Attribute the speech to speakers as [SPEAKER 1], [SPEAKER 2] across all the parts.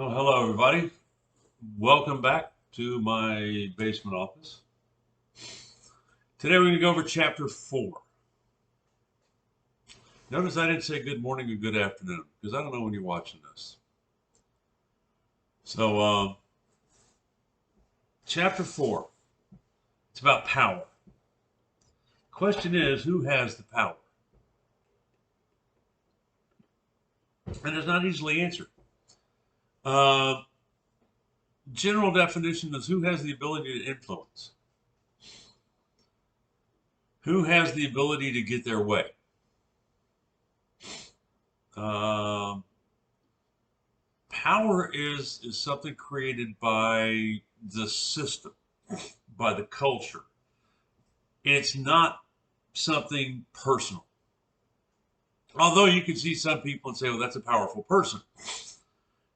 [SPEAKER 1] Well, hello everybody. Welcome back to my basement office. Today we're going to go over chapter 4. Notice I didn't say good morning or good afternoon because I don't know when you're watching this. So, chapter 4, it's about power. Question is, who has the power? And it's not easily answered. Uh, General definition is who has the ability to influence? Who has the ability to get their way? Power is something created by the system, by the culture. It's not something personal. Although you can see some people and say, well, that's a powerful person.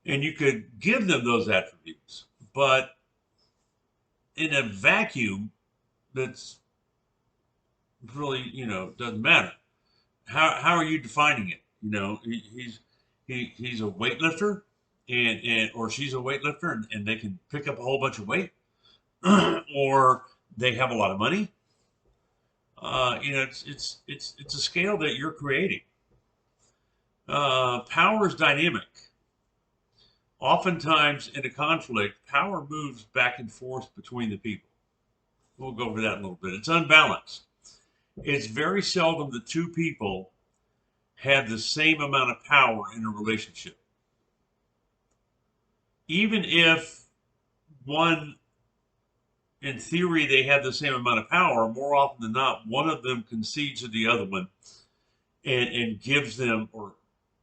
[SPEAKER 1] And you could give them those attributes. But in a vacuum, that's really, doesn't matter. How are you defining it? He's a weightlifter and or she's a weightlifter and they can pick up a whole bunch of weight or they have a lot of money. It's a scale that you're creating. Power is dynamic. Oftentimes in a conflict, power moves back and forth between the people. We'll go over that in a little bit. It's unbalanced. It's very seldom the two people have the same amount of power in a relationship. Even if one, in theory, they have the same amount of power, more often than not, one of them concedes to the other one and gives them or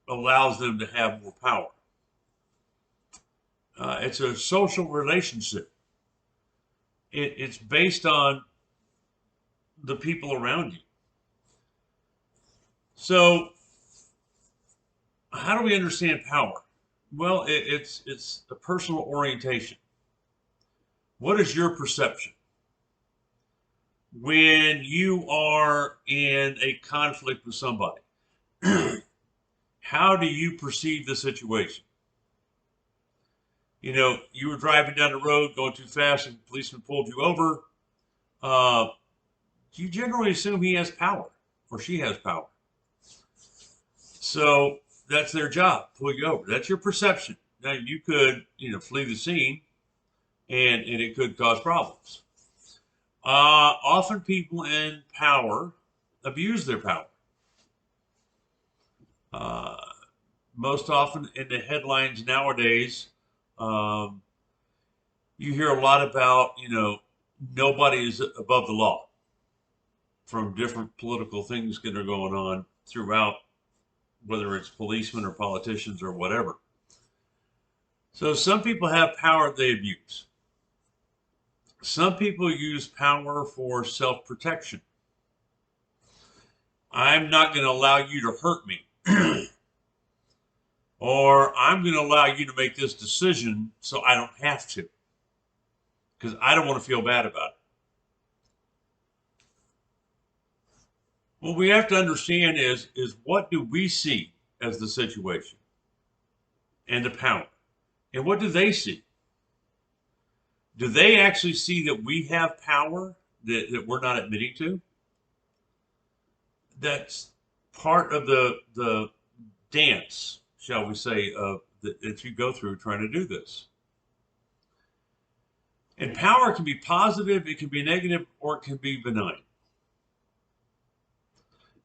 [SPEAKER 1] allows them to have more power. It's a social relationship. It's based on the people around you. So, how do we understand power? Well, it's a personal orientation. What is your perception? When you are in a conflict with somebody, how do you perceive the situation? You were driving down the road going too fast and the policeman pulled you over. You generally assume he has power or she has power. So that's their job, pull you over. That's your perception. Now you could, flee the scene and it could cause problems. Often people in power abuse their power. Most often in the headlines nowadays, you hear a lot about, nobody is above the law from different political things that are going on throughout, whether it's policemen or politicians or whatever. So some people have power they abuse. Some people use power for self-protection. I'm not going to allow you to hurt me. Or I'm going to allow you to make this decision so I don't have to. Because I don't want to feel bad about it. What we have to understand is what do we see as the situation and the power? And what do they see? Do they actually see that we have power that we're not admitting to? That's part of the dance, shall we say, that you go through trying to do this. And power can be positive, it can be negative, or it can be benign.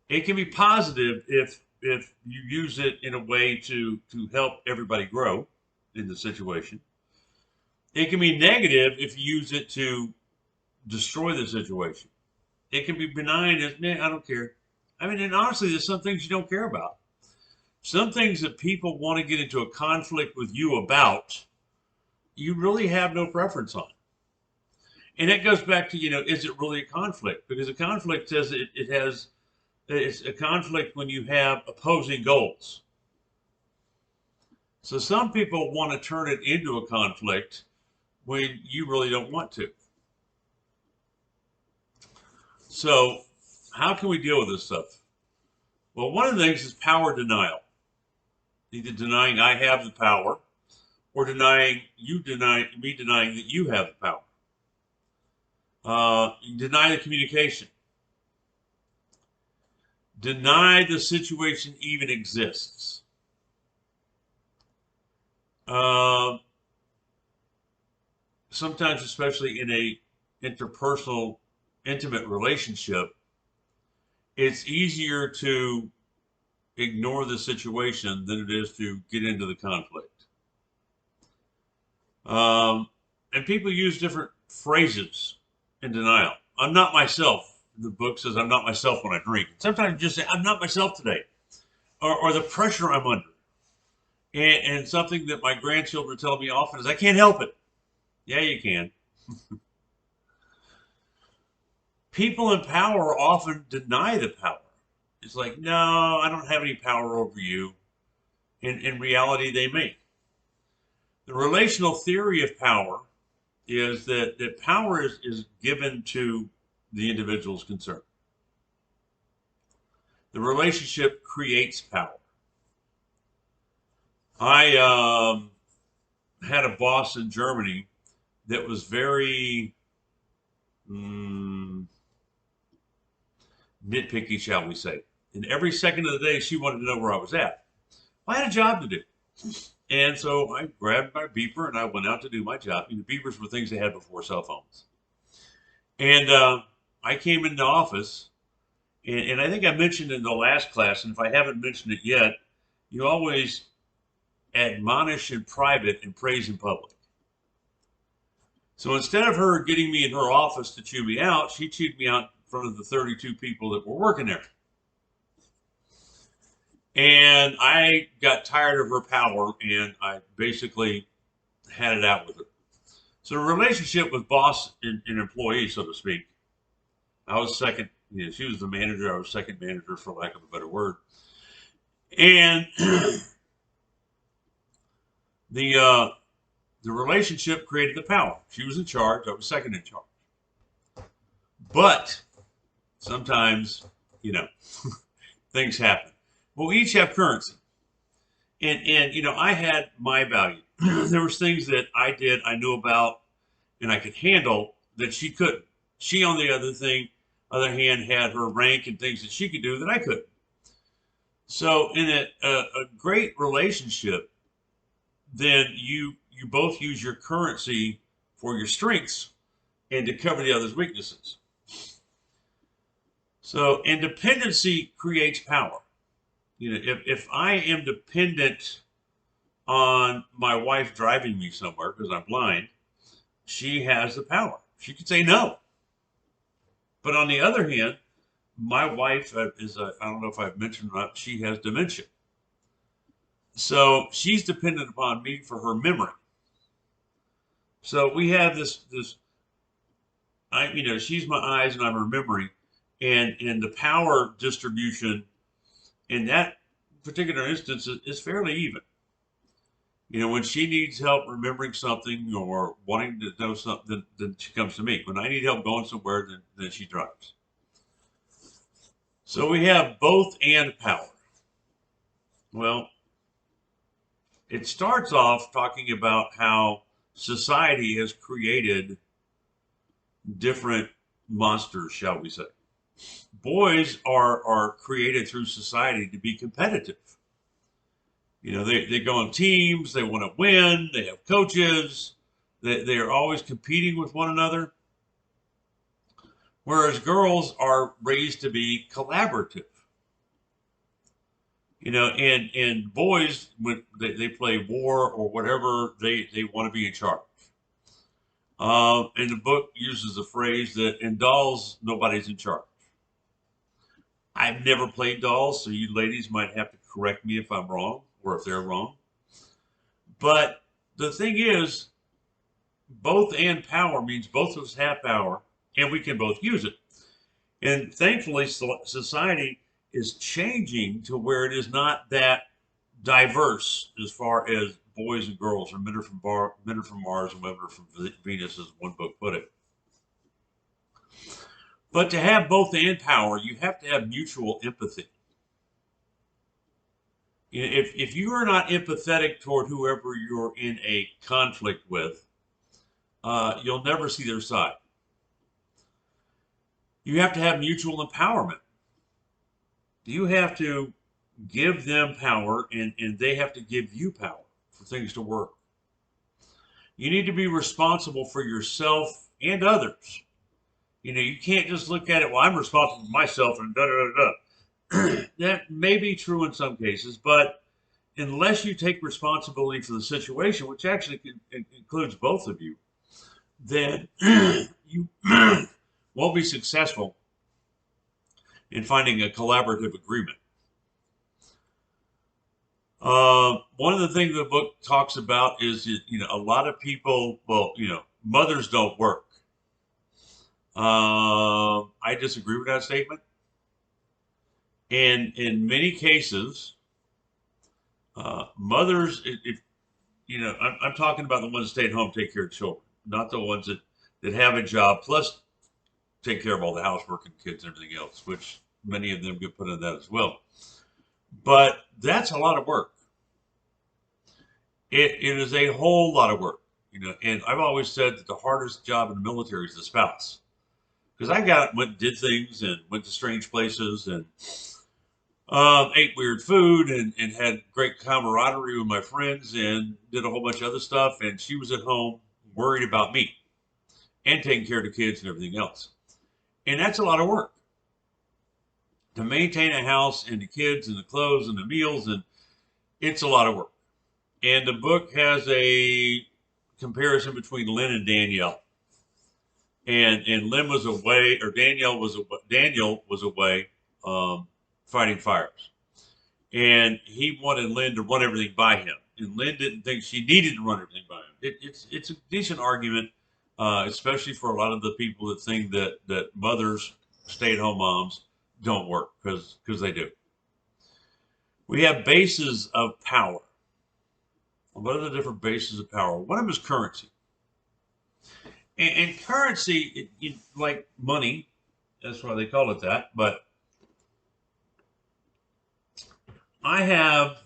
[SPEAKER 1] It can be positive if you use it in a way to help everybody grow in the situation. It can be negative if you use it to destroy the situation. It can be benign as, man, I don't care. I mean, and honestly, there's some things you don't care about. Some things that people want to get into a conflict with you about, you really have no preference on. And that goes back to, is it really a conflict? Because a conflict says it's a conflict when you have opposing goals. So some people want to turn it into a conflict when you really don't want to. So how can we deal with this stuff? Well, one of the things is power denial. Either denying I have the power or denying that you have the power. Deny the communication. Deny the situation even exists. Sometimes, especially in a interpersonal, intimate relationship, it's easier to ignore the situation than it is to get into the conflict. And people use different phrases in denial. I'm not myself. The book says I'm not myself when I drink. Sometimes you just say, I'm not myself today. Or the pressure I'm under. And something that my grandchildren tell me often is, I can't help it. Yeah, you can. People in power often deny the power. It's like, no, I don't have any power over you. In reality, they may. The relational theory of power is that power is given to the individual's concerned. The relationship creates power. I had a boss in Germany that was very nitpicky, shall we say. And every second of the day, she wanted to know where I was at. I had a job to do. And so I grabbed my beeper and I went out to do my job. The beepers were things they had before cell phones. And I came in the office, and I think I mentioned in the last class, and if I haven't mentioned it yet, you always admonish in private and praise in public. So instead of her getting me in her office to chew me out, she chewed me out in front of the 32 people that were working there. And I got tired of her power, and I basically had it out with her. So the relationship with boss and employee, so to speak, I was second, she was the manager, I was second manager, for lack of a better word. And the relationship created the power. She was in charge, I was second in charge. But sometimes, things happen. Well, we each have currency. And I had my value. There was things that I did, I knew about, and I could handle that she couldn't. She, on the other hand, had her rank and things that she could do that I couldn't. So in a great relationship, then you both use your currency for your strengths and to cover the other's weaknesses. So independency creates power. If I am dependent on my wife driving me somewhere because I'm blind, she has the power. She could say no. But on the other hand, my wife I don't know if I've mentioned or not, she has dementia. So she's dependent upon me for her memory. So we have this she's my eyes and I'm her memory, and the power distribution in that particular instance is fairly even. When she needs help remembering something or wanting to know something, then she comes to me. When I need help going somewhere, then she drives. So we have both and power. Well, it starts off talking about how society has created different monsters, shall we say. Boys are created through society to be competitive. They go on teams, they want to win, they have coaches, they are always competing with one another. Whereas girls are raised to be collaborative. And boys, when they play war or whatever, they want to be in charge. And the book uses the phrase that in dolls, nobody's in charge. I've never played dolls, so you ladies might have to correct me if I'm wrong or if they're wrong. But the thing is, both and power means both of us have power and we can both use it. And thankfully, society is changing to where it is not that diverse as far as boys and girls, or men are from Mars and women are from Venus, as one book put it. But to have both and power, you have to have mutual empathy. If you are not empathetic toward whoever you're in a conflict with, you'll never see their side. You have to have mutual empowerment. You have to give them power, and they have to give you power for things to work. You need to be responsible for yourself and others. You can't just look at it, well, I'm responsible for myself and da da da da. That may be true in some cases, but unless you take responsibility for the situation, which actually includes both of you, then you won't be successful in finding a collaborative agreement. One of the things the book talks about is that, a lot of people, well, mothers don't work. I disagree with that statement. And in many cases, mothers, if I'm talking about the ones that stay at home, take care of children, not the ones that have a job plus take care of all the housework and kids and everything else, which many of them get put in that as well. But that's a lot of work. It is a whole lot of work, and I've always said that the hardest job in the military is the spouse. Because did things and went to strange places and ate weird food and had great camaraderie with my friends and did a whole bunch of other stuff. And she was at home worried about me and taking care of the kids and everything else. And that's a lot of work to maintain a house and the kids and the clothes and the meals. And it's a lot of work. And the book has a comparison between Lynn and Danielle. And Lynn was away, or Daniel was away fighting fires. And he wanted Lynn to run everything by him. And Lynn didn't think she needed to run everything by him. It's a decent argument, especially for a lot of the people that think that mothers, stay-at-home moms, don't work, because they do. We have bases of power. What are the different bases of power? One of them is currency. And currency, like money, that's why they call it that. But I have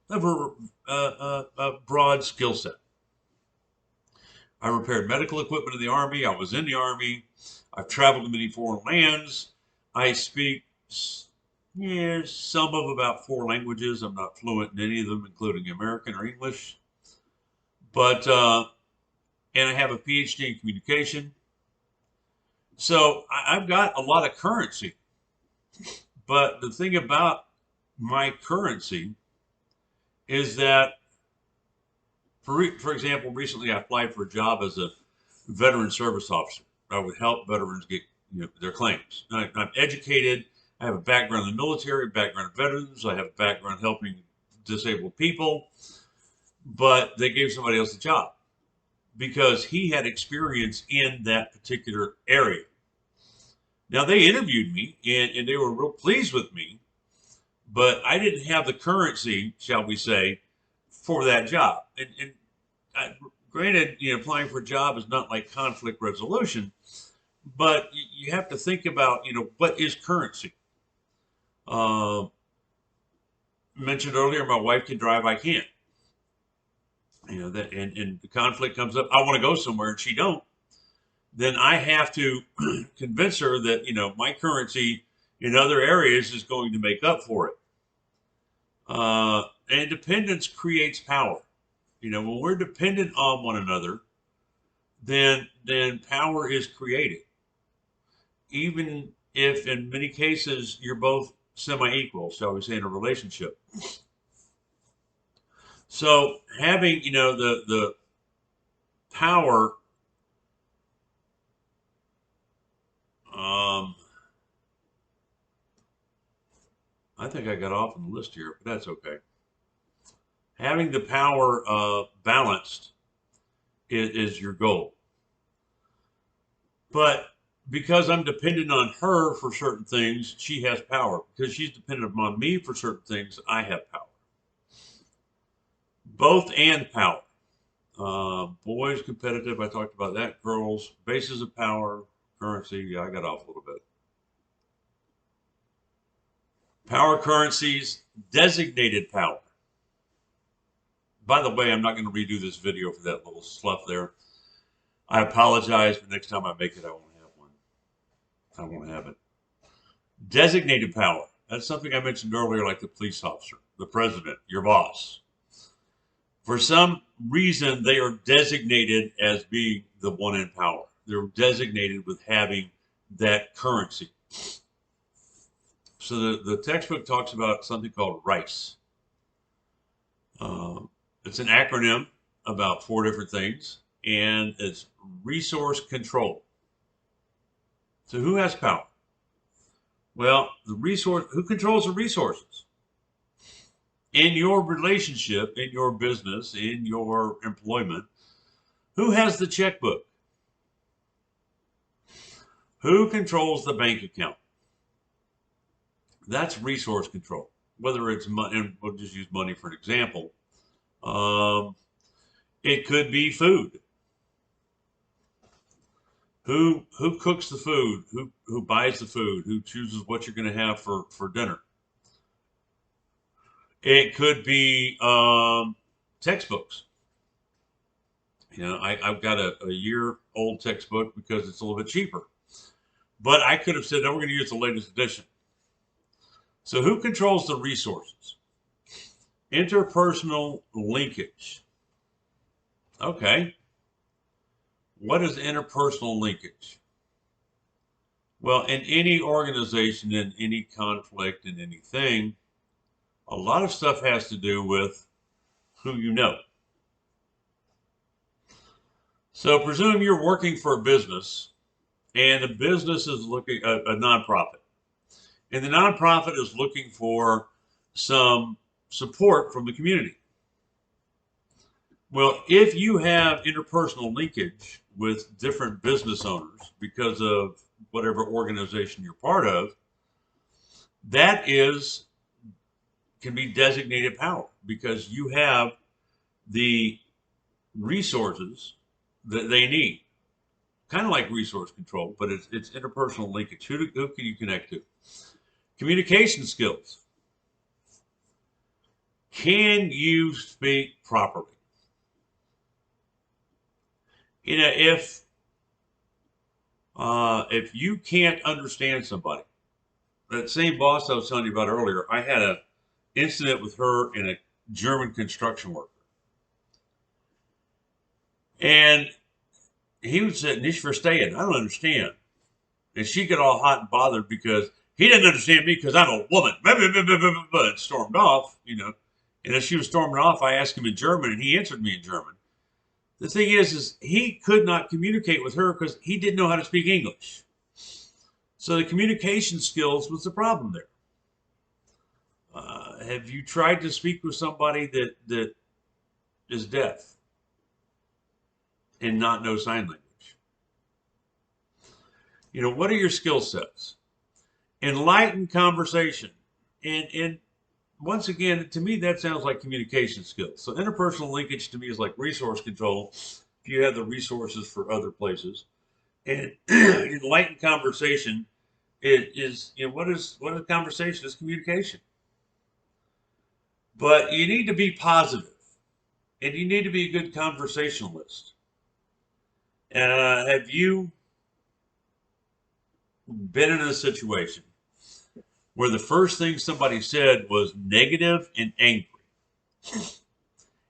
[SPEAKER 1] a broad skill set. I repaired medical equipment in the Army. I was in the Army. I've traveled to many foreign lands. I speak some of about 4 languages. I'm not fluent in any of them, including American or English. But and I have a PhD in communication. So I've got a lot of currency. But the thing about my currency is that, for example, recently I applied for a job as a veteran service officer. I would help veterans get their claims. I'm educated. I have a background in the military, a background in veterans. I have a background helping disabled people. But they gave somebody else a job because he had experience in that particular area. Now, they interviewed me, and they were real pleased with me, but I didn't have the currency, shall we say, for that job. And granted, applying for a job is not like conflict resolution, but you have to think about, what is currency? Mentioned earlier, my wife can drive, I can't. That and the conflict comes up, I want to go somewhere and she don't, then I have to convince her that, my currency in other areas is going to make up for it. And dependence creates power. When we're dependent on one another, then power is created. Even if in many cases you're both semi-equal, shall we say, in a relationship. So having, the power, I think I got off on the list here, but that's okay. Having the power balanced is your goal. But because I'm dependent on her for certain things, she has power. Because she's dependent upon me for certain things, I have power. Both and power. Boys competitive, I talked about that. Girls, bases of power, currency. Yeah, I got off a little bit. Power currencies, designated power. By the way, I'm not going to redo this video for that little slough there. I apologize, but next time I make it, I won't have one. I won't have it. Designated power. That's something I mentioned earlier, like the police officer, the president, your boss. For some reason, they are designated as being the one in power. They're designated with having that currency. So the textbook talks about something called RICE. It's an acronym about 4 different things, and it's resource control. So who has power? Well, who controls the resources? In your relationship, in your business, in your employment, who has the checkbook? Who controls the bank account? That's resource control. Whether it's money, and we'll just use money for an example. It could be food. Who cooks the food? Who buys the food? Who chooses what you're going to have for dinner? It could be textbooks. You know, I've got a year-old textbook because it's a little bit cheaper. But I could have said, no, we're going to use the latest edition. So who controls the resources? Interpersonal linkage. Okay. What is interpersonal linkage? Well, in any organization, in any conflict, in anything, a lot of stuff has to do with who you know. So presume you're working for a business, and the business is looking a nonprofit, and the nonprofit is looking for some support from the community. Well, if you have interpersonal linkage with different business owners because of whatever organization you're part of, that can be designated power because you have the resources that they need. Kind of like resource control, but it's interpersonal linkage. Who can you connect to? Communication skills. Can you speak properly? You know, if you can't understand somebody, that same boss I was telling you about earlier, I had an incident with her and a German construction worker. And he was saying, "Nicht verstehen. I don't understand." And she got all hot and bothered because he didn't understand me because I'm a woman. And stormed off, you know. And as she was storming off, I asked him in German, and he answered me in German. The thing is he could not communicate with her because he didn't know how to speak English. So the communication skills was the problem there. Have you tried to speak with somebody that is deaf and not know sign language? You know, what are your skill sets? Enlightened conversation. And once again, to me, that sounds like communication skills. So interpersonal linkage to me is like resource control. If you have the resources for other places, and enlightened conversation is you know, what is conversation? Is communication. But you need to be positive, and you need to be a good conversationalist. Have you been in a situation where the first thing somebody said was negative and angry?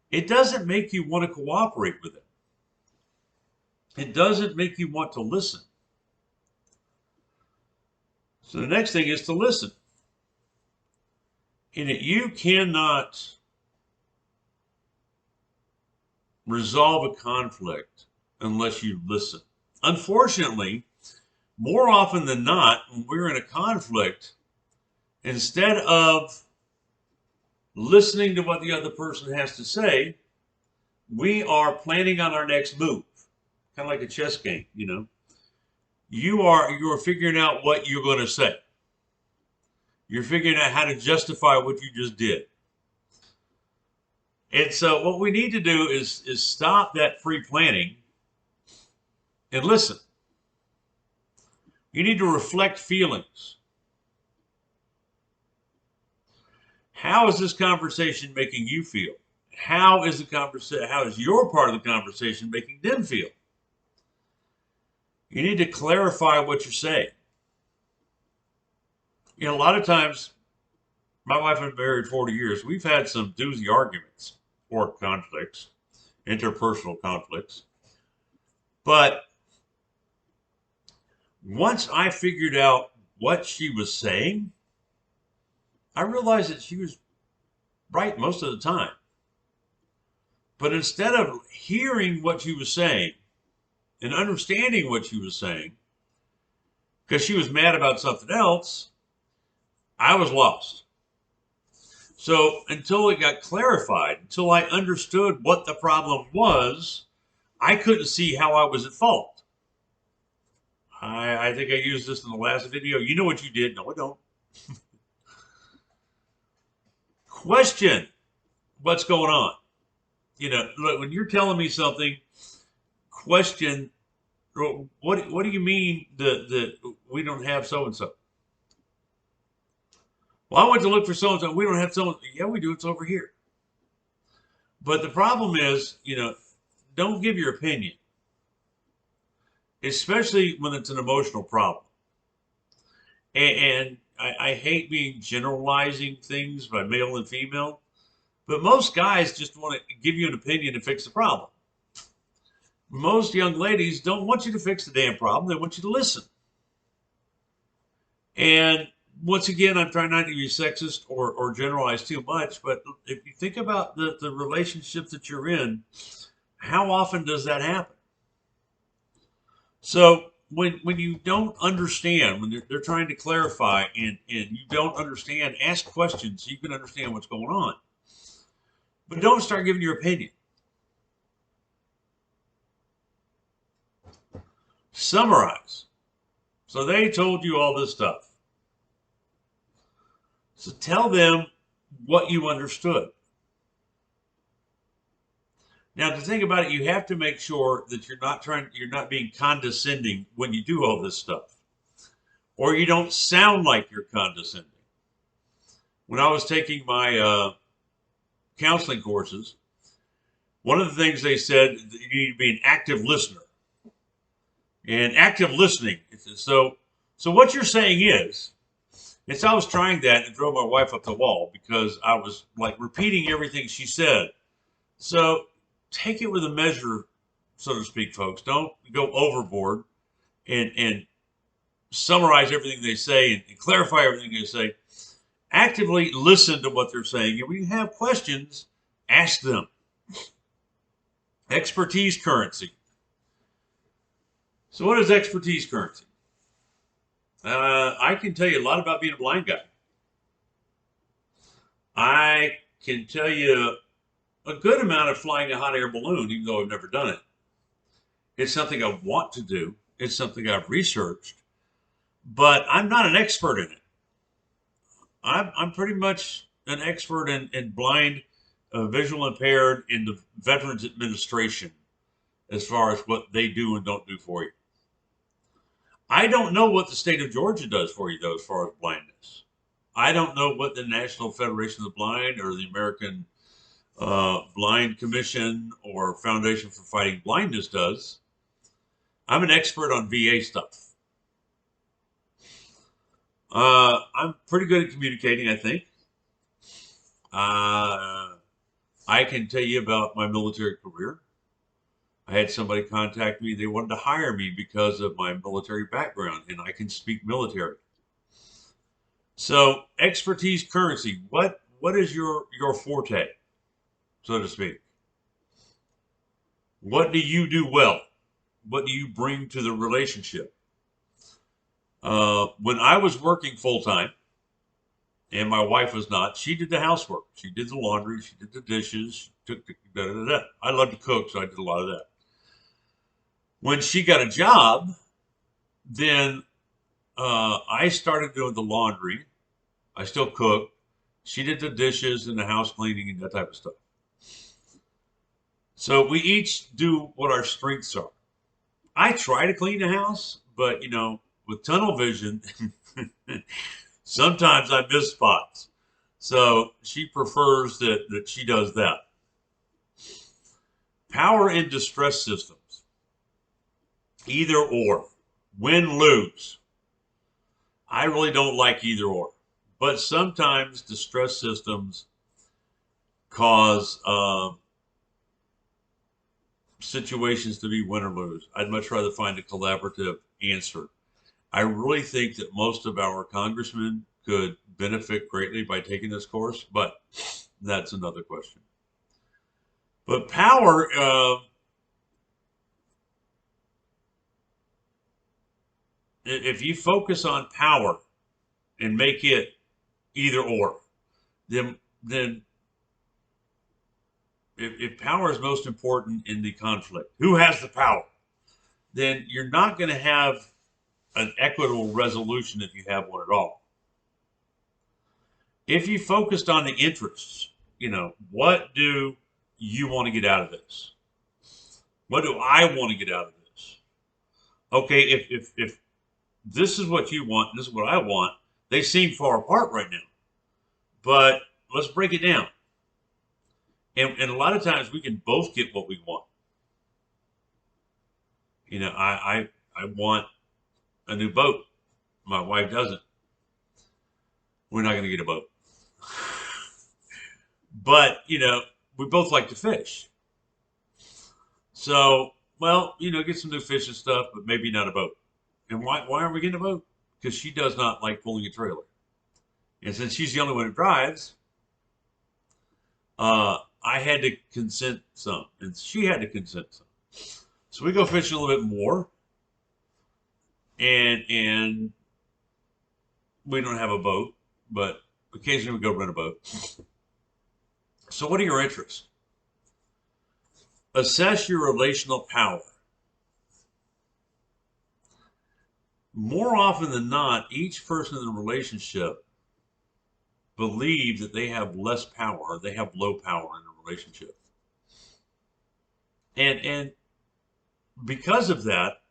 [SPEAKER 1] It doesn't make you want to cooperate with it. It doesn't make you want to listen. So the next thing is to listen. And you cannot resolve a conflict unless you listen. Unfortunately, more often than not, when we're in a conflict, instead of listening to what the other person has to say, we are planning on our next move. Kind of like a chess game, you know. You are figuring out what you're going to say. You're figuring out how to justify what you just did. And so what we need to do is stop that pre-planning and listen. You need to reflect feelings. How is this conversation making you feel? How is the conversation? How is your part of the conversation making them feel? You need to clarify what you're saying. You know, a lot of times, my wife and I have been married 40 years. We've had some doozy arguments or conflicts, interpersonal conflicts. But once I figured out what she was saying, I realized that she was right most of the time. But instead of hearing what she was saying and understanding what she was saying, because she was mad about something else, I was lost. So until it got clarified, until I understood what the problem was, I couldn't see how I was at fault. I think I used this in the last video. You know what you did? No, I don't. Question what's going on. You know, look, when you're telling me something, question what do you mean that we don't have so and so? Well, I went to look for so and so. We don't have so. Yeah, we do. It's over here. But the problem is, you know, don't give your opinion, especially when it's an emotional problem. And I hate being generalizing things by male and female, but most guys just want to give you an opinion to fix the problem. Most young ladies don't want you to fix the damn problem. They want you to listen. And once again, I'm trying not to be sexist or generalize too much, but if you think about the relationships that you're in, how often does that happen? So when you don't understand, when they're trying to clarify and you don't understand, ask questions so you can understand what's going on. But don't start giving your opinion. Summarize. So they told you all this stuff. So tell them what you understood. Now, to think about it, you have to make sure that you're not being condescending when you do all this stuff, or you don't sound like you're condescending. When I was taking my counseling courses, one of the things they said that you need to be an active listener. And active listening. So what you're saying is, I was trying that and drove my wife up the wall because I was like repeating everything she said. So take it with a measure, so to speak, folks. Don't go overboard and summarize everything they say and clarify everything they say. Actively listen to what they're saying. And when you have questions, ask them. Expertise currency. So what is expertise currency? I can tell you a lot about being a blind guy. I can tell you a good amount of flying a hot air balloon, even though I've never done it. It's something I want to do. It's something I've researched, but I'm not an expert in it. I'm pretty much an expert in blind, visual impaired, in the Veterans Administration as far as what they do and don't do for you. I don't know what the state of Georgia does for you, though, as far as blindness. I don't know what the National Federation of the Blind or the American Blind Commission or Foundation for Fighting Blindness does. I'm an expert on VA stuff. I'm pretty good at communicating, I think. I can tell you about my military career. I had somebody contact me. They wanted to hire me because of my military background, and I can speak military. So expertise currency. What is your forte, so to speak? What do you do well? What do you bring to the relationship? When I was working full time, and my wife was not, she did the housework. She did the laundry. She did the dishes. Took the da-da-da-da. I love to cook, so I did a lot of that. When she got a job, then I started doing the laundry. I still cook. She did the dishes and the house cleaning and that type of stuff. So we each do what our strengths are. I try to clean the house, but, you know, with tunnel vision, sometimes I miss spots. So she prefers that she does that. Power in distress systems, either or, win, lose. I really don't like either or. But sometimes distress systems cause situations to be win or lose. I'd much rather find a collaborative answer. I really think that most of our congressmen could benefit greatly by taking this course, but that's another question. But power, if you focus on power and make it either or, then if power is most important in the conflict, who has the power, then you're not going to have an equitable resolution if you have one at all. If you focused on the interests, what do you want to get out of this? What do I want to get out of this? Okay, if this is what you want, this is what I want, they seem far apart right now. But let's break it down. And a lot of times we can both get what we want. I want a new boat. My wife doesn't. We're not going to get a boat. But, we both like to fish. So, well, get some new fish and stuff, but maybe not a boat. And why aren't we getting a boat? Because she does not like pulling a trailer. And since she's the only one who drives, I had to consent some, and she had to consent some. So we go fishing a little bit more, and we don't have a boat, but occasionally we go rent a boat. So what are your interests? Assess your relational power. More often than not, each person in the relationship believes that they have less power, or they have low power in a relationship. And because of that,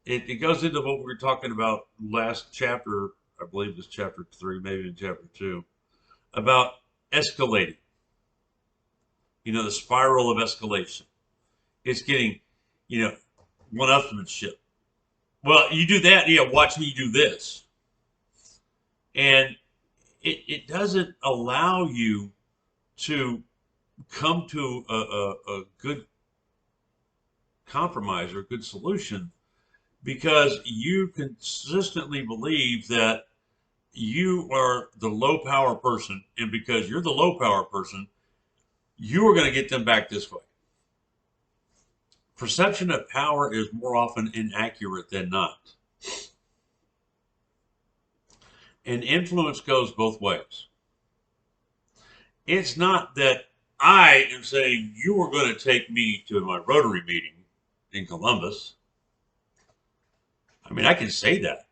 [SPEAKER 1] it goes into what we were talking about last chapter, I believe it was chapter 3, maybe in chapter 2, about escalating. The spiral of escalation. It's getting, one-upsmanship. Well, you do that, yeah, watch me do this. And it doesn't allow you to come to a good compromise or a good solution because you consistently believe that you are the low power person, and because you're the low power person, you are going to get them back this way. Perception of power is more often inaccurate than not. And influence goes both ways. It's not that I am saying you are going to take me to my Rotary meeting in Columbus. I mean, I can say that.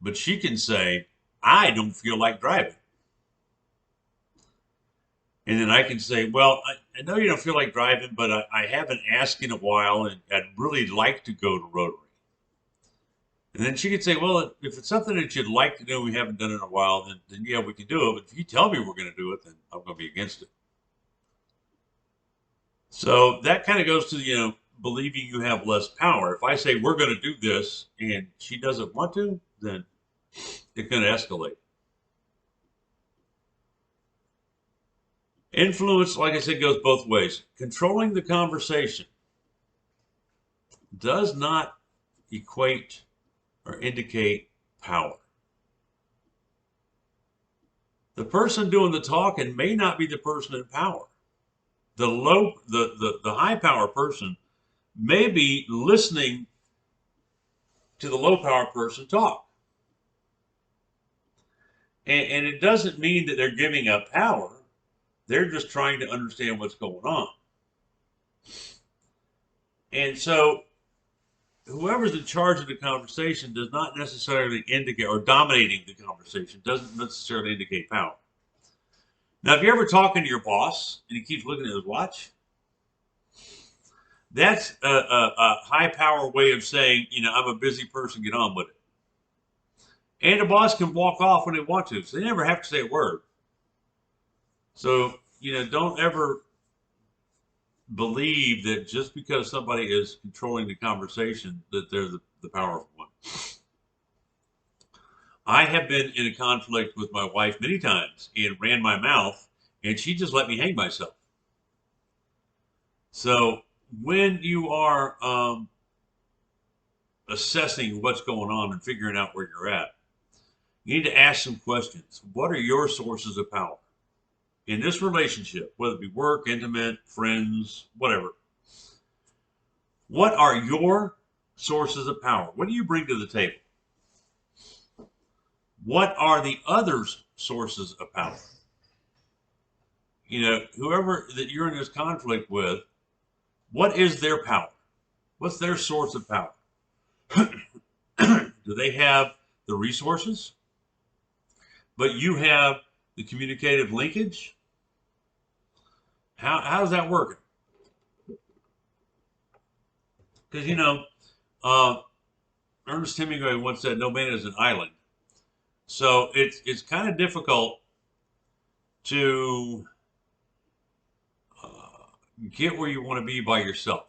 [SPEAKER 1] But she can say, I don't feel like driving. And then I can say, well, I know you don't feel like driving, but I haven't asked in a while, and I'd really like to go to Rotary. And then she could say, well, if it's something that you'd like to do and we haven't done it in a while, then yeah, we can do it. But if you tell me we're going to do it, then I'm going to be against it. So that kind of goes to, believing you have less power. If I say we're going to do this and she doesn't want to, then it's going to escalate. Influence, like I said, goes both ways. Controlling the conversation does not equate or indicate power. The person doing the talking may not be the person in power. The high power person may be listening to the low power person talk. And it doesn't mean that they're giving up power. They're just trying to understand what's going on. And so whoever's in charge of the conversation does not necessarily indicate, or dominating the conversation doesn't necessarily indicate power. Now, if you're ever talking to your boss and he keeps looking at his watch, that's a high power way of saying, I'm a busy person, get on with it. And the boss can walk off when they want to, so they never have to say a word. So, don't ever believe that just because somebody is controlling the conversation that they're the powerful one. I have been in a conflict with my wife many times and ran my mouth, and she just let me hang myself. So when you are assessing what's going on and figuring out where you're at, you need to ask some questions. What are your sources of power in this relationship, whether it be work, intimate, friends, whatever? What are your sources of power? What do you bring to the table? What are the others' sources of power? Whoever that you're in this conflict with, what is their power? What's their source of power? Do they have the resources? But you have the communicative linkage? How's that working? Because, Ernest Hemingway once said, no man is an island. So it's kind of difficult to get where you want to be by yourself.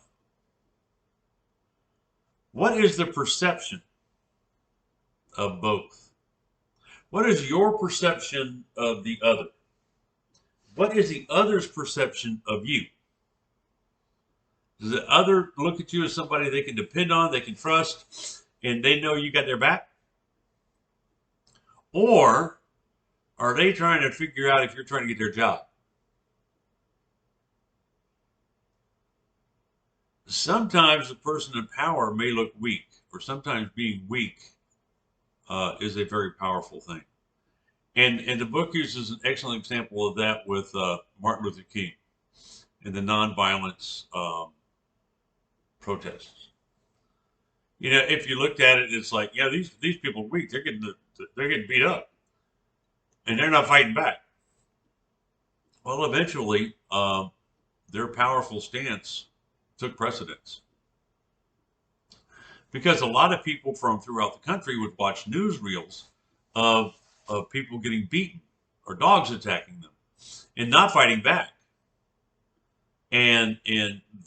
[SPEAKER 1] What is the perception of both? What is your perception of the other? What is the other's perception of you? Does the other look at you as somebody they can depend on, they can trust, and they know you got their back? Or are they trying to figure out if you're trying to get their job? Sometimes the person in power may look weak, or sometimes being weak is a very powerful thing. And the book uses an excellent example of that with Martin Luther King and the nonviolence protests. If you looked at it, it's like, yeah, these people are weak. They're getting beat up, and they're not fighting back. Well, eventually, their powerful stance took precedence, because a lot of people from throughout the country would watch newsreels of people getting beaten or dogs attacking them and not fighting back, and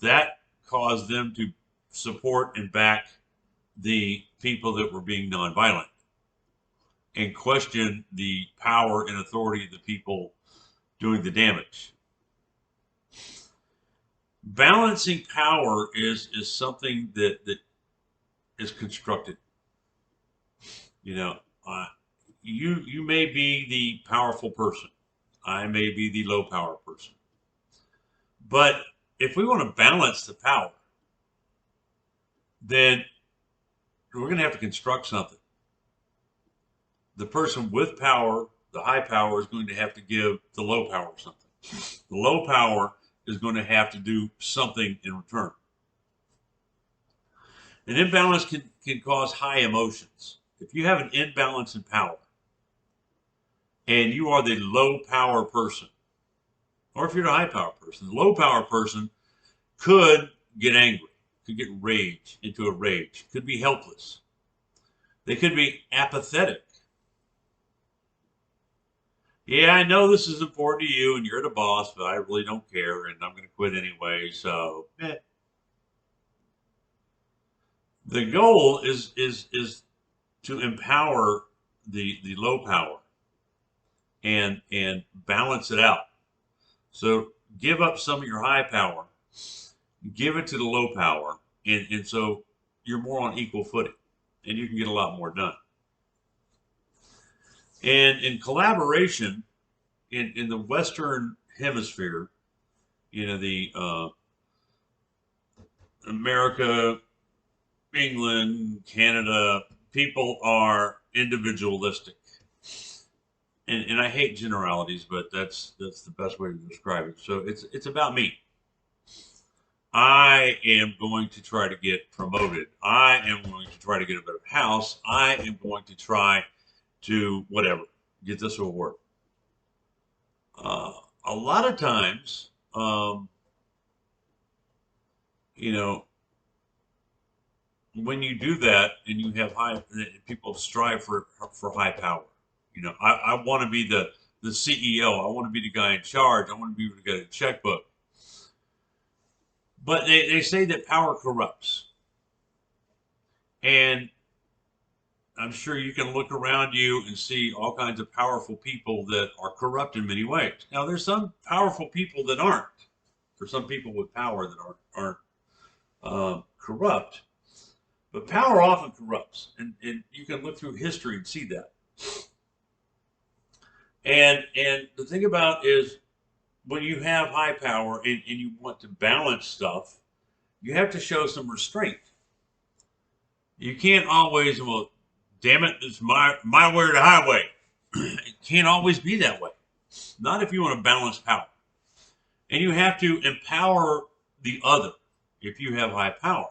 [SPEAKER 1] that caused them to support and back the people that were being nonviolent and question the power and authority of the people doing the damage. Balancing power is something that is constructed. You may be the powerful person. I may be the low power person. But if we want to balance the power, then we're going to have to construct something. The person with power, the high power, is going to have to give the low power something. The low power is going to have to do something in return. An imbalance can cause high emotions. If you have an imbalance in power and you are the low power person, or if you're the high power person, the low power person could get angry, could get into a rage, could be helpless. They could be apathetic. Yeah, I know this is important to you and you're the boss, but I really don't care and I'm going to quit anyway. So, the goal is to empower the low power and balance it out. So give up some of your high power, give it to the low power, and so you're more on equal footing and you can get a lot more done. And in collaboration in the Western Hemisphere, the America, England, Canada, people are individualistic. And I hate generalities, but that's the best way to describe it. So it's about me. I am going to try to get promoted. I am going to try to get a better house. I am going to try to whatever, get this award. A lot of times, when you do that and you have people strive for high power. I want to be the CEO. I want to be the guy in charge. I want to be the guy in the checkbook. But they say that power corrupts. And I'm sure you can look around you and see all kinds of powerful people that are corrupt in many ways. Now, there's some powerful people that aren't. There's some people with power that aren't corrupt. But power often corrupts. And you can look through history and see that. And the thing about is when you have high power and you want to balance stuff, you have to show some restraint. You can't always, well, damn it, it's my way or the highway. It can't always be that way. Not if you want to balance power. And you have to empower the other if you have high power.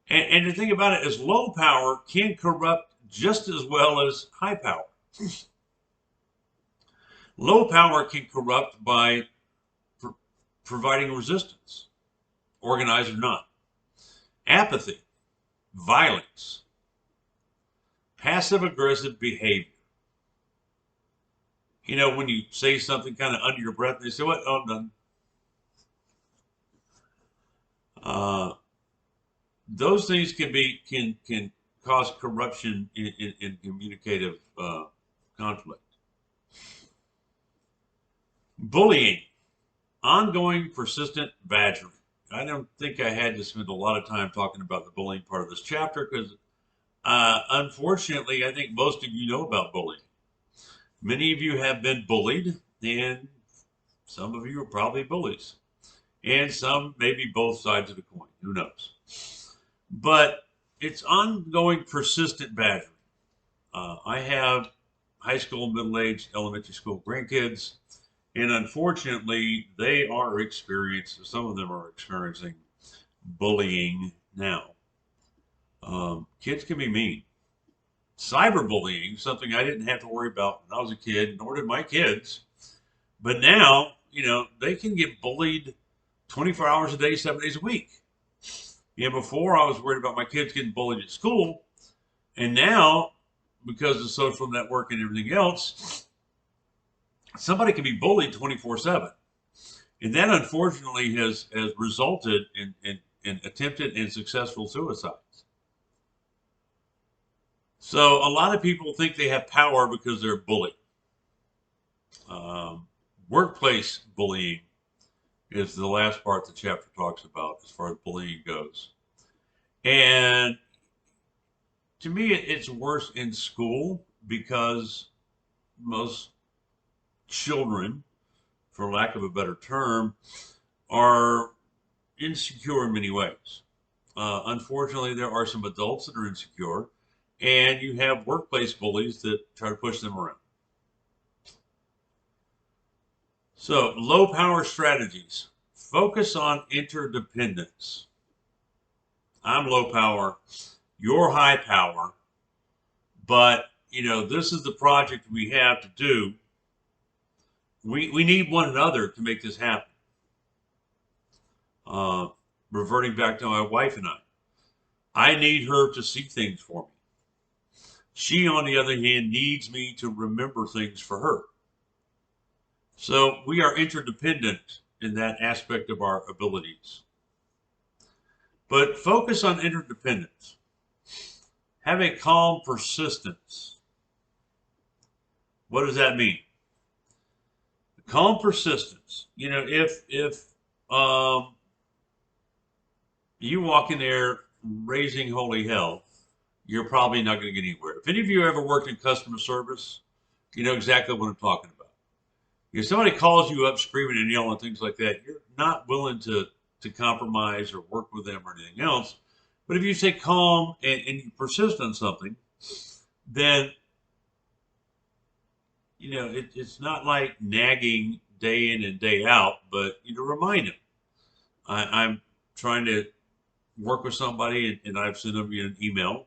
[SPEAKER 1] And the thing about it is low power can corrupt just as well as high power. Low power can corrupt by providing resistance, organized or not. Apathy, violence, passive-aggressive behavior. When you say something kind of under your breath, they say, what? Oh, I'm done. Those things can cause corruption in communicative conflict. Bullying, ongoing, persistent badgering. I don't think I had to spend a lot of time talking about the bullying part of this chapter because, unfortunately, I think most of you know about bullying. Many of you have been bullied, and some of you are probably bullies. And some maybe both sides of the coin. Who knows? But it's ongoing, persistent badgering. I have high school, middle-aged, elementary school grandkids. And unfortunately, some of them are experiencing bullying now. Kids can be mean. Cyberbullying, something I didn't have to worry about when I was a kid, nor did my kids. But now, they can get bullied 24 hours a day, 7 days a week. Before I was worried about my kids getting bullied at school. And now, because of social network and everything else, somebody can be bullied 24/7. And that unfortunately has resulted in attempted and successful suicides. So a lot of people think they have power because they're bullied. Workplace bullying is the last part the chapter talks about as far as bullying goes. And to me, it's worse in school because most children, for lack of a better term, are insecure in many ways. Unfortunately, there are some adults that are insecure, and you have workplace bullies that try to push them around. So, low power strategies. Focus on interdependence. I'm low power, you're high power, but this is the project we have to do. We need one another to make this happen. Reverting back to my wife and I need her to see things for me. She, on the other hand, needs me to remember things for her. So we are interdependent in that aspect of our abilities. But focus on interdependence. Have a calm persistence. What does that mean? Calm persistence. If you walk in there raising holy hell, you're probably not going to get anywhere. If any of you ever worked in customer service, you know exactly what I'm talking about. If somebody calls you up screaming and yelling and things like that, you're not willing to compromise or work with them or anything else. But if you stay calm and you persist on something, then it's not like nagging day in and day out, but remind them. I'm trying to work with somebody and I've sent them an email.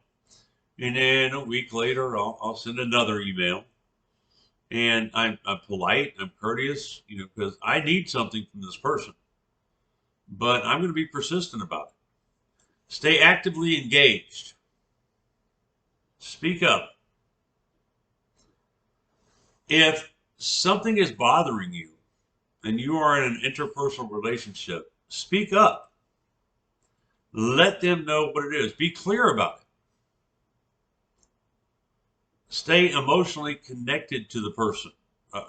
[SPEAKER 1] And then a week later, I'll send another email. And I'm polite, I'm courteous, because I need something from this person. But I'm going to be persistent about it. Stay actively engaged. Speak up. If something is bothering you and you are in an interpersonal relationship, speak up. Let them know what it is. Be clear about it. Stay emotionally connected to the person.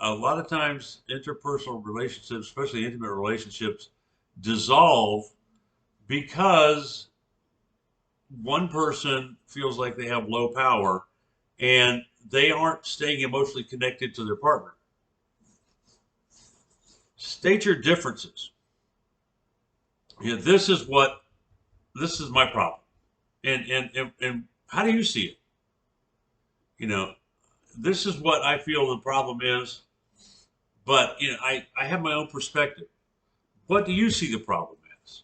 [SPEAKER 1] A lot of times, interpersonal relationships, especially intimate relationships, dissolve because one person feels like they have low power and they aren't staying emotionally connected to their partner. State your differences. This is my problem. And how do you see it? You know, this is what I feel the problem is, but I have my own perspective. What do you see the problem as?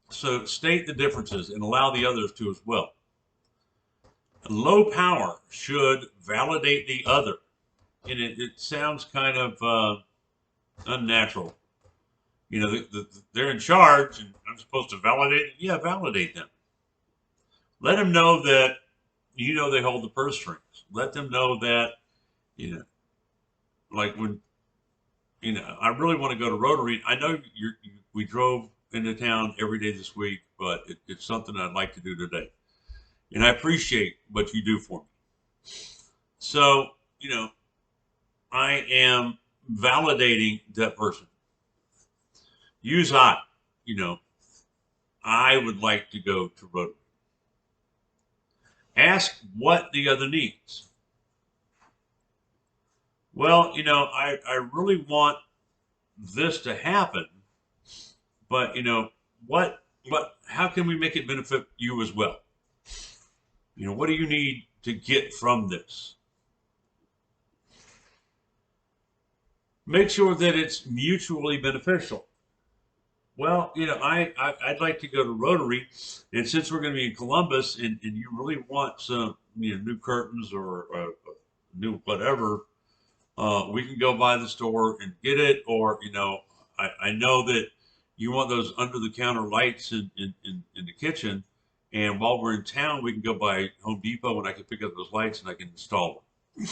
[SPEAKER 1] So state the differences and allow the others to as well. Low power should validate the other. And it sounds kind of unnatural. They're in charge and I'm supposed to validate it. Yeah, validate them. Let them know that they hold the purse strings. Let them know that, you know, like when, I really want to go to Rotary. I know we drove into town every day this week, but it's something I'd like to do today. And I appreciate what you do for me. So, I am validating that person. Use I. I would like to go to Rotary. Ask what the other needs. Well, I really want this to happen, but how can we make it benefit you as well? What do you need to get from this? Make sure that it's mutually beneficial. Well, I'd like to go to Rotary, and since we're going to be in Columbus, and you really want some new curtains or new whatever, we can go by the store and get it. Or I know that you want those under the counter lights in the kitchen, and while we're in town, we can go by Home Depot and I can pick up those lights and I can install them.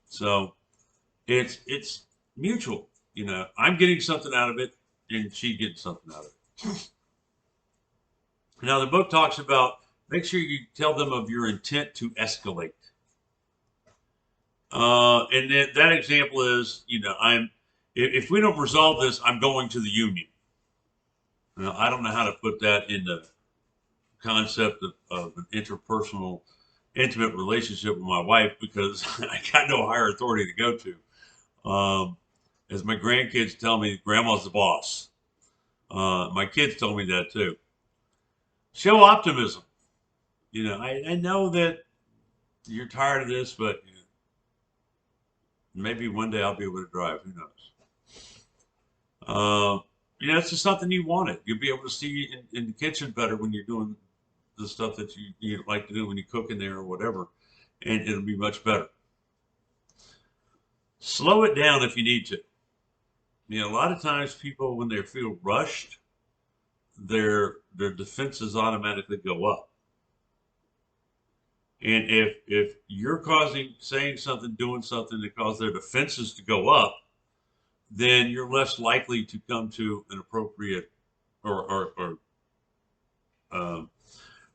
[SPEAKER 1] So it's mutual. I'm getting something out of it, and she gets something out of it. Now, the book talks about make sure you tell them of your intent to escalate. And that example is, if we don't resolve this, I'm going to the union. I don't know how to put that in the concept of an interpersonal, intimate relationship with my wife because I got no higher authority to go to. As my grandkids tell me, grandma's the boss. My kids told me that too. Show optimism. I know that you're tired of this, but maybe one day I'll be able to drive. Who knows? It's just something you wanted. You'll be able to see in the kitchen better when you're doing the stuff that you like to do when you cook in there or whatever, and it'll be much better. Slow it down if you need to. A lot of times people, when they feel rushed, their defenses automatically go up. And if you're saying something, doing something that causes their defenses to go up, then you're less likely to come to an appropriate or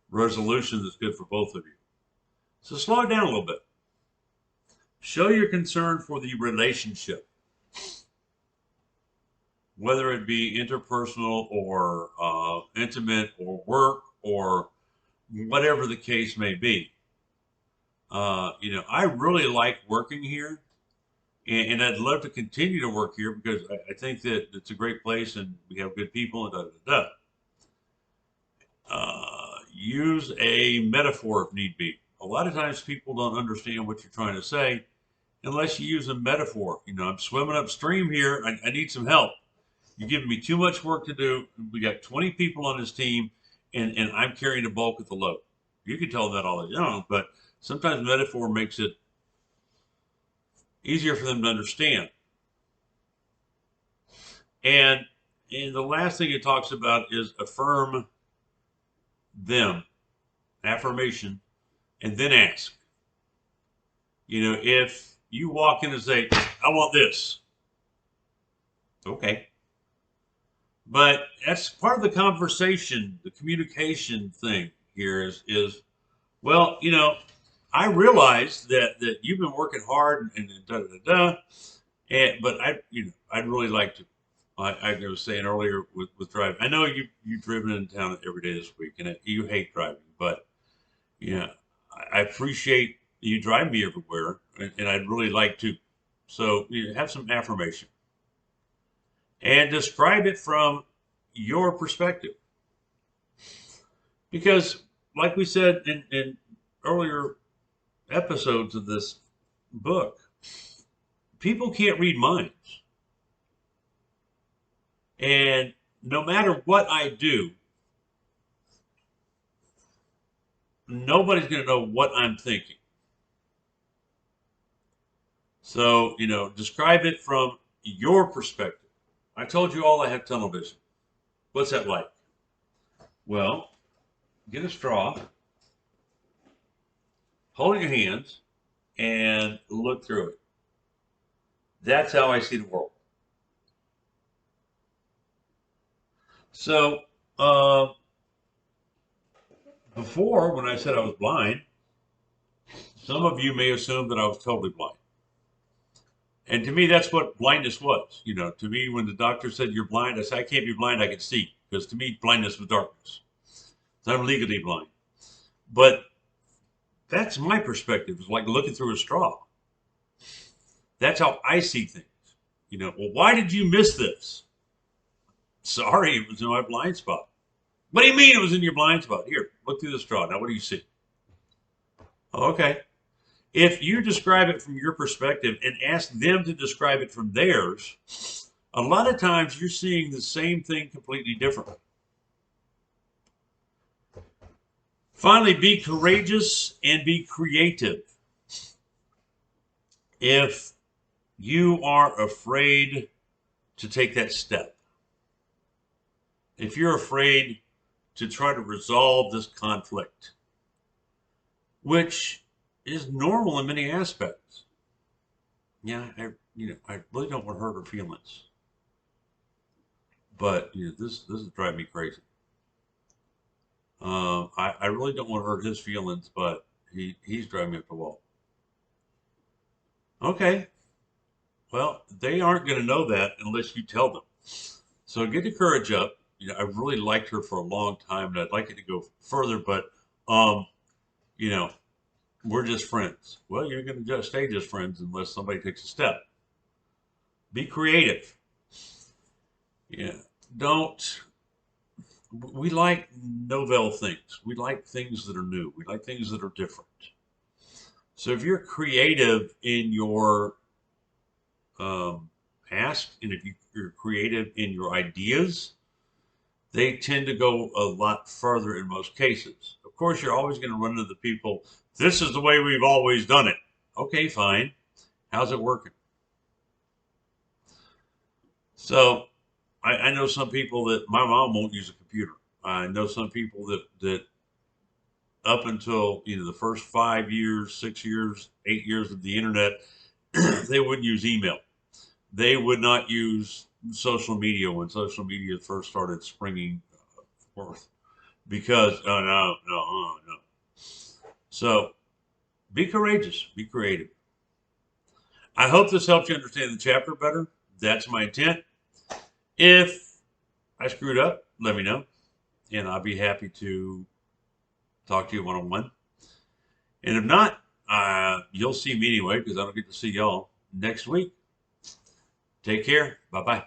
[SPEAKER 1] resolution that's good for both of you. So slow it down a little bit. Show your concern for the relationship, whether it be interpersonal or intimate or work or whatever the case may be. I really like working here, and I'd love to continue to work here because I think that it's a great place and we have good people and da da da. Use a metaphor if need be. A lot of times people don't understand what you're trying to say unless you use a metaphor. I'm swimming upstream here. I need some help. You're giving me too much work to do. We got 20 people on this team, and I'm carrying the bulk of the load. You can tell that all day long, but sometimes metaphor makes it easier for them to understand. And the last thing it talks about is affirm them affirmation and then ask. If you walk in and say, I want this, okay. But that's part of the conversation, the communication thing here is well, I realize that you've been working hard and da da da da, but I'd really like to. I was saying earlier with driving. I know you've driven in town every day this week, and you hate driving, but yeah, I appreciate you drive me everywhere, and I'd really like to. So have some affirmation and describe it from your perspective, because like we said in earlier episodes of this book, people can't read minds. And no matter what I do, nobody's going to know what I'm thinking. So, describe it from your perspective. I told you all I have tunnel vision. What's that like? Well, get a straw, hold your hands, and look through it. That's how I see the world. So, before, when I said I was blind, some of you may assume that I was totally blind. And to me, that's what blindness was. To me, when the doctor said you're blind, I said, I can't be blind, I can see. Because to me, blindness was darkness. So I'm legally blind. But that's my perspective. It's like looking through a straw. That's how I see things. Well, why did you miss this? Sorry, it was in my blind spot. What do you mean it was in your blind spot? Here, look through the straw. Now, what do you see? Okay. If you describe it from your perspective and ask them to describe it from theirs, a lot of times you're seeing the same thing completely differently. Finally, be courageous and be creative. If you are afraid to take that step, if you're afraid to try to resolve this conflict, which is normal in many aspects. Yeah, I really don't want to hurt her feelings, but this is driving me crazy. I really don't want to hurt his feelings, but he's driving me up the wall. Okay, well, they aren't going to know that unless you tell them. So get the courage up. I really liked her for a long time, and I'd like it to go further, but we're just friends. Well, you're going to just stay just friends unless somebody takes a step. Be creative. Yeah. We like novel things. We like things that are new. We like things that are different. So if you're creative in your ask, and if you're creative in your ideas, they tend to go a lot further in most cases. Of course, you're always going to run into the people, this is the way we've always done it. Okay, fine. How's it working? So I know some people that my mom won't use a computer. I know some people that up until the first 5 years, 6 years, 8 years of the internet, they wouldn't use email. They would not use social media when social media first started springing forth, because no. So be courageous, be creative. I hope this helps you understand the chapter better. That's my intent. If I screwed up, let me know, and I'll be happy to talk to you one-on-one. And if not, you'll see me anyway, because I don't get to see y'all next week. Take care. Bye-bye.